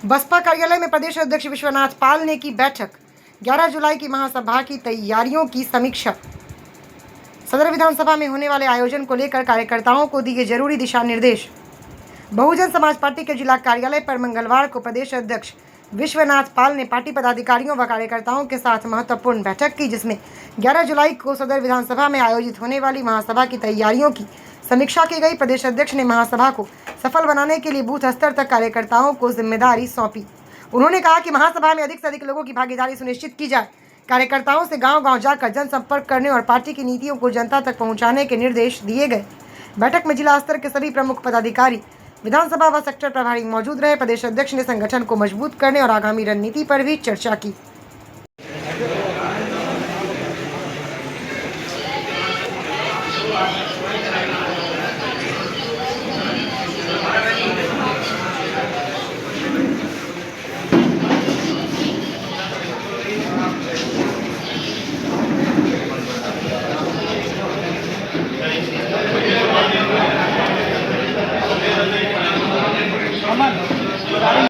बसपा कार्यालय में प्रदेश अध्यक्ष विश्वनाथ पाल ने की बैठक। 11 जुलाई की महासभा की तैयारियों की समीक्षा। सदर विधानसभा में होने वाले आयोजन को लेकर कार्यकर्ताओं को दिए जरूरी दिशा निर्देश। बहुजन समाज पार्टी के जिला कार्यालय पर मंगलवार को प्रदेश अध्यक्ष विश्वनाथ पाल ने पार्टी पदाधिकारियों व कार्यकर्ताओं के साथ महत्वपूर्ण बैठक की, जिसमें 11 जुलाई को सदर विधानसभा में आयोजित होने वाली महासभा की तैयारियों की समीक्षा की गई। प्रदेश अध्यक्ष ने महासभा को सफल बनाने के लिए बूथ स्तर तक कार्यकर्ताओं को जिम्मेदारी सौंपी। उन्होंने कहा कि महासभा में अधिक से अधिक लोगों की भागीदारी सुनिश्चित की जाए। कार्यकर्ताओं से गांव-गांव जाकर जनसंपर्क करने और पार्टी की नीतियों को जनता तक पहुंचाने के निर्देश दिए गए। बैठक में जिला स्तर के सभी प्रमुख पदाधिकारी, विधानसभा व सेक्टर प्रभारी मौजूद रहे। प्रदेश अध्यक्ष ने संगठन को मजबूत करने और आगामी रणनीति पर भी चर्चा की।